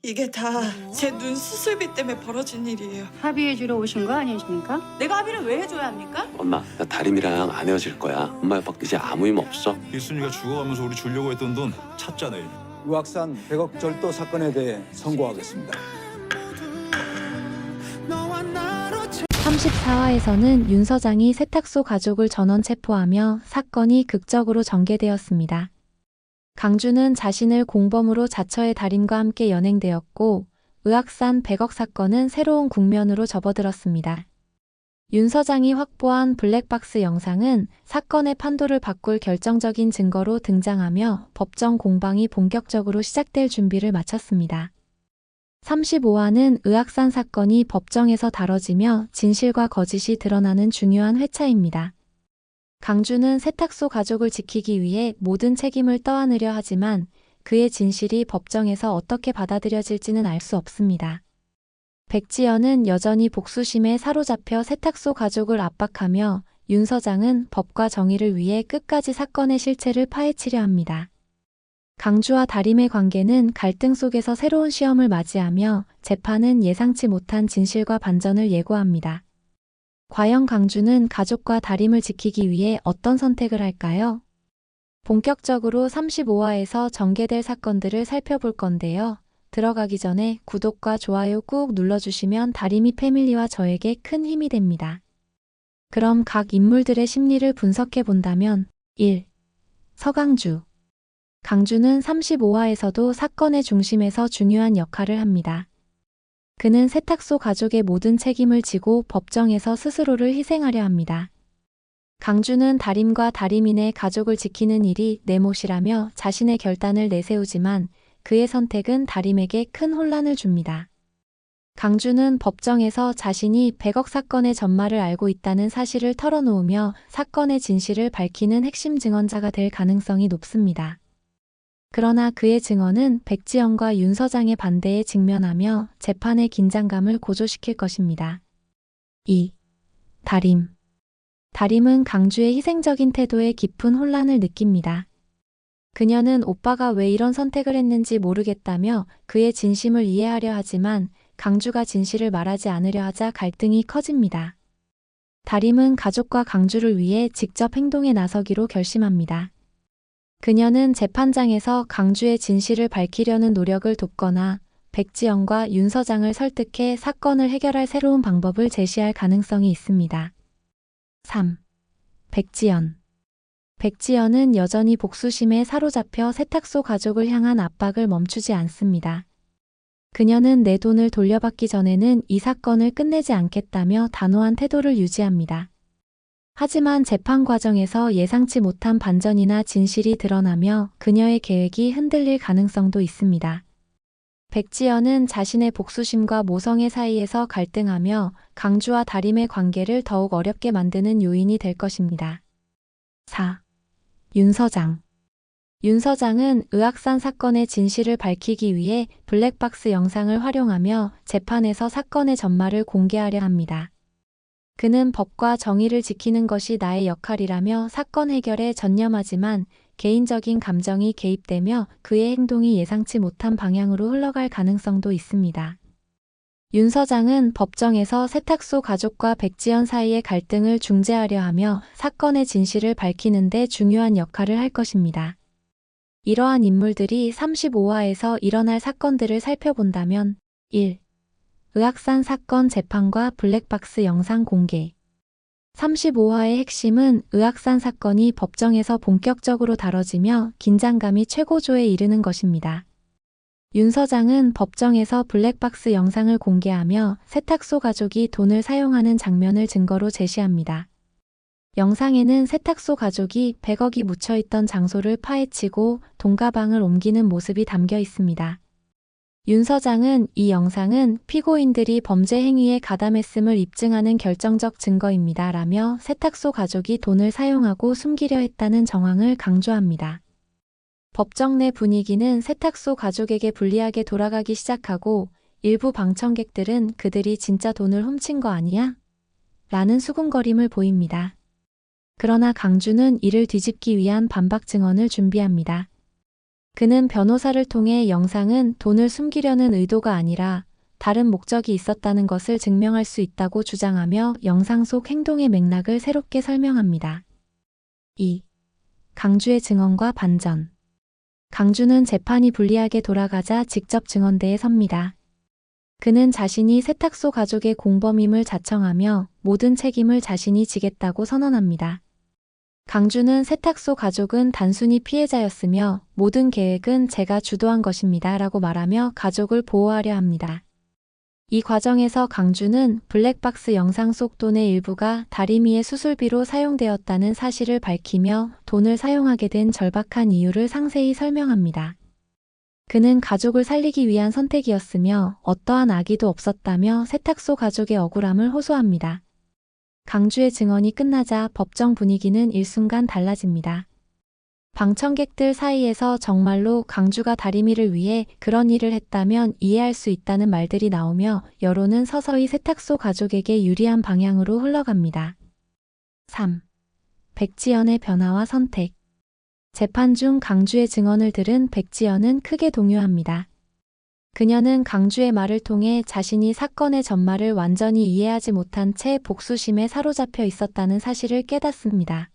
이게 다 제 눈 수술비 때문에 벌어진 일이에요. 합의해 주러 오신 거 아니십니까? 내가 합의를 왜 해줘야 합니까? 엄마, 나 다림이랑 안 헤어질 거야. 엄마 옆 이제 아무 힘 없어. 일순이가 죽어가면서 우리 주려고 했던 돈 찾잖아요. 의학산 100억 절도 사건에 대해 선고하겠습니다. 34화에서는 윤 서장이 세탁소 가족을 전원 체포하며 사건이 극적으로 전개되었습니다. 강주는 자신을 공범으로 자처의 달인과 함께 연행되었고 의학산 100억 사건은 새로운 국면으로 접어들었습니다. 윤 서장이 확보한 블랙박스 영상은 사건의 판도를 바꿀 결정적인 증거로 등장하며 법정 공방이 본격적으로 시작될 준비를 마쳤습니다. 35화는 의학산 사건이 법정에서 다뤄지며 진실과 거짓이 드러나는 중요한 회차입니다. 강주는 세탁소 가족을 지키기 위해 모든 책임을 떠안으려 하지만 그의 진실이 법정에서 어떻게 받아들여질지는 알 수 없습니다. 백지연은 여전히 복수심에 사로잡혀 세탁소 가족을 압박하며 윤 서장은 법과 정의를 위해 끝까지 사건의 실체를 파헤치려 합니다. 강주와 다림의 관계는 갈등 속에서 새로운 시험을 맞이하며 재판은 예상치 못한 진실과 반전을 예고합니다. 과연 강주는 가족과 다림을 지키기 위해 어떤 선택을 할까요? 본격적으로 35화에서 전개될 사건들을 살펴볼 건데요. 들어가기 전에 구독과 좋아요 꾹 눌러주시면 다림이 패밀리와 저에게 큰 힘이 됩니다. 그럼 각 인물들의 심리를 분석해 본다면 1. 서강주. 강주는 35화에서도 사건의 중심에서 중요한 역할을 합니다. 그는 세탁소 가족의 모든 책임을 지고 법정에서 스스로를 희생하려 합니다. 강주는 다림과 다림인의 가족을 지키는 일이 내 몫이라며 자신의 결단을 내세우지만 그의 선택은 다림에게 큰 혼란을 줍니다. 강주는 법정에서 자신이 100억 사건의 전말을 알고 있다는 사실을 털어놓으며 사건의 진실을 밝히는 핵심 증언자가 될 가능성이 높습니다. 그러나 그의 증언은 백지연과 윤 서장의 반대에 직면하며 재판의 긴장감을 고조시킬 것입니다. 2. 다림. 다림은 강주의 희생적인 태도에 깊은 혼란을 느낍니다. 그녀는 오빠가 왜 이런 선택을 했는지 모르겠다며 그의 진심을 이해하려 하지만 강주가 진실을 말하지 않으려 하자 갈등이 커집니다. 다림은 가족과 강주를 위해 직접 행동에 나서기로 결심합니다. 그녀는 재판장에서 강주의 진실을 밝히려는 노력을 돕거나 백지연과 윤 서장을 설득해 사건을 해결할 새로운 방법을 제시할 가능성이 있습니다. 3. 백지연. 백지연은 여전히 복수심에 사로잡혀 세탁소 가족을 향한 압박을 멈추지 않습니다. 그녀는 내 돈을 돌려받기 전에는 이 사건을 끝내지 않겠다며 단호한 태도를 유지합니다. 하지만 재판 과정에서 예상치 못한 반전이나 진실이 드러나며 그녀의 계획이 흔들릴 가능성도 있습니다. 백지연은 자신의 복수심과 모성애 사이에서 갈등하며 강주와 다림의 관계를 더욱 어렵게 만드는 요인이 될 것입니다. 4. 윤 서장. 윤 서장은 의학산 사건의 진실을 밝히기 위해 블랙박스 영상을 활용하며 재판에서 사건의 전말을 공개하려 합니다. 그는 법과 정의를 지키는 것이 나의 역할이라며 사건 해결에 전념하지만 개인적인 감정이 개입되며 그의 행동이 예상치 못한 방향으로 흘러갈 가능성도 있습니다. 윤 서장은 법정에서 세탁소 가족과 백지연 사이의 갈등을 중재하려 하며 사건의 진실을 밝히는 데 중요한 역할을 할 것입니다. 이러한 인물들이 35화에서 일어날 사건들을 살펴본다면 1. 의학산 사건 재판과 블랙박스 영상 공개. 35화의 핵심은 의학산 사건이 법정에서 본격적으로 다뤄지며 긴장감이 최고조에 이르는 것입니다. 윤 서장은 법정에서 블랙박스 영상을 공개하며 세탁소 가족이 돈을 사용하는 장면을 증거로 제시합니다. 영상에는 세탁소 가족이 100억이 묻혀있던 장소를 파헤치고 돈 가방을 옮기는 모습이 담겨 있습니다. 윤 서장은 이 영상은 피고인들이 범죄 행위에 가담했음을 입증하는 결정적 증거입니다 라며 세탁소 가족이 돈을 사용하고 숨기려 했다는 정황을 강조합니다. 법정 내 분위기는 세탁소 가족에게 불리하게 돌아가기 시작하고 일부 방청객들은 그들이 진짜 돈을 훔친 거 아니야? 라는 수군거림을 보입니다. 그러나 강주는 이를 뒤집기 위한 반박 증언을 준비합니다. 그는 변호사를 통해 영상은 돈을 숨기려는 의도가 아니라 다른 목적이 있었다는 것을 증명할 수 있다고 주장하며 영상 속 행동의 맥락을 새롭게 설명합니다. 2. 강주의 증언과 반전. 강주는 재판이 불리하게 돌아가자 직접 증언대에 섭니다. 그는 자신이 세탁소 가족의 공범임을 자청하며 모든 책임을 자신이 지겠다고 선언합니다. 강주는 세탁소 가족은 단순히 피해자였으며 모든 계획은 제가 주도한 것입니다 라고 말하며 가족을 보호하려 합니다. 이 과정에서 강주는 블랙박스 영상 속 돈의 일부가 다리미의 수술비로 사용되었다는 사실을 밝히며 돈을 사용하게 된 절박한 이유를 상세히 설명합니다. 그는 가족을 살리기 위한 선택이었으며 어떠한 악의도 없었다며 세탁소 가족의 억울함을 호소합니다. 강주의 증언이 끝나자 법정 분위기는 일순간 달라집니다. 방청객들 사이에서 정말로 강주가 다리미를 위해 그런 일을 했다면 이해할 수 있다는 말들이 나오며 여론은 서서히 세탁소 가족에게 유리한 방향으로 흘러갑니다. 3. 백지연의 변화와 선택. 재판 중 강주의 증언을 들은 백지연은 크게 동요합니다. 그녀는 강주의 말을 통해 자신이 사건의 전말을 완전히 이해하지 못한 채 복수심에 사로잡혀 있었다는 사실을 깨닫습니다.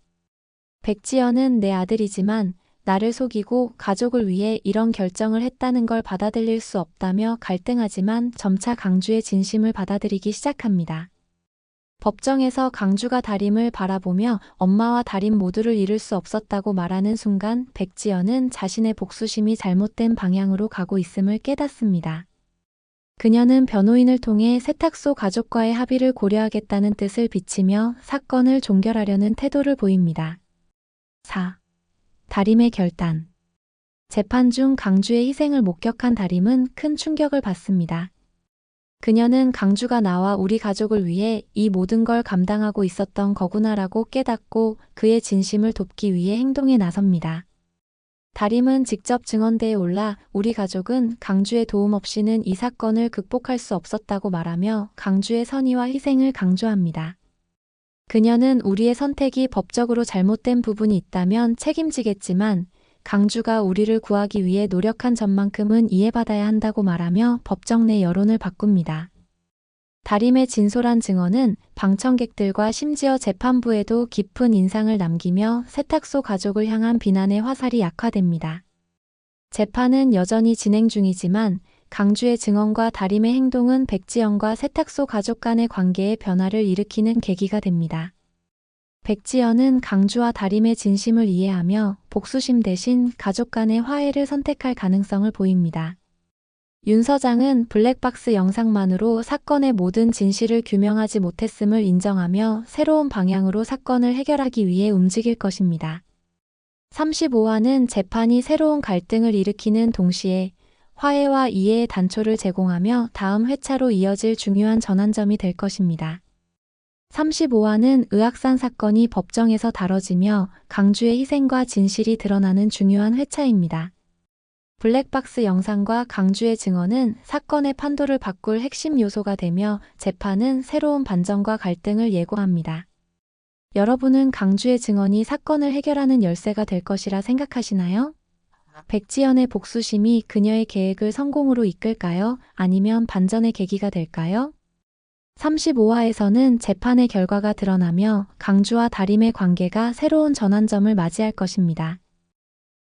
백지연은 내 아들이지만 나를 속이고 가족을 위해 이런 결정을 했다는 걸 받아들일 수 없다며 갈등하지만 점차 강주의 진심을 받아들이기 시작합니다. 법정에서 강주가 다림을 바라보며 엄마와 다림 모두를 잃을 수 없었다고 말하는 순간 백지연은 자신의 복수심이 잘못된 방향으로 가고 있음을 깨닫습니다. 그녀는 변호인을 통해 세탁소 가족과의 합의를 고려하겠다는 뜻을 비치며 사건을 종결하려는 태도를 보입니다. 4. 다림의 결단. 재판 중 강주의 희생을 목격한 다림은 큰 충격을 받습니다. 그녀는 강주가 나와 우리 가족을 위해 이 모든 걸 감당하고 있었던 거구나라고 깨닫고 그의 진심을 돕기 위해 행동에 나섭니다. 다림은 직접 증언대에 올라 우리 가족은 강주의 도움 없이는 이 사건을 극복할 수 없었다고 말하며 강주의 선의와 희생을 강조합니다. 그녀는 우리의 선택이 법적으로 잘못된 부분이 있다면 책임지겠지만 강주가 우리를 구하기 위해 노력한 점만큼은 이해받아야 한다고 말하며 법정 내 여론을 바꿉니다. 다림의 진솔한 증언은 방청객들과 심지어 재판부에도 깊은 인상을 남기며 세탁소 가족을 향한 비난의 화살이 약화됩니다. 재판은 여전히 진행 중이지만 강주의 증언과 다림의 행동은 백지연과 세탁소 가족 간의 관계에 변화를 일으키는 계기가 됩니다. 백지연은 강주와 다림의 진심을 이해하며 복수심 대신 가족 간의 화해를 선택할 가능성을 보입니다. 윤 서장은 블랙박스 영상만으로 사건의 모든 진실을 규명하지 못했음을 인정하며 새로운 방향으로 사건을 해결하기 위해 움직일 것입니다. 35화는 재판이 새로운 갈등을 일으키는 동시에 화해와 이해의 단초를 제공하며 다음 회차로 이어질 중요한 전환점이 될 것입니다. 35화는 의학산 사건이 법정에서 다뤄지며 강주의 희생과 진실이 드러나는 중요한 회차입니다. 블랙박스 영상과 강주의 증언은 사건의 판도를 바꿀 핵심 요소가 되며 재판은 새로운 반전과 갈등을 예고합니다. 여러분은 강주의 증언이 사건을 해결하는 열쇠가 될 것이라 생각하시나요? 백지연의 복수심이 그녀의 계획을 성공으로 이끌까요? 아니면 반전의 계기가 될까요? 35화에서는 재판의 결과가 드러나며 강주와 다림의 관계가 새로운 전환점을 맞이할 것입니다.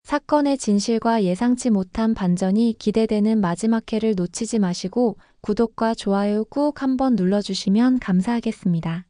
사건의 진실과 예상치 못한 반전이 기대되는 마지막 회를 놓치지 마시고 구독과 좋아요 꾹 한번 눌러주시면 감사하겠습니다.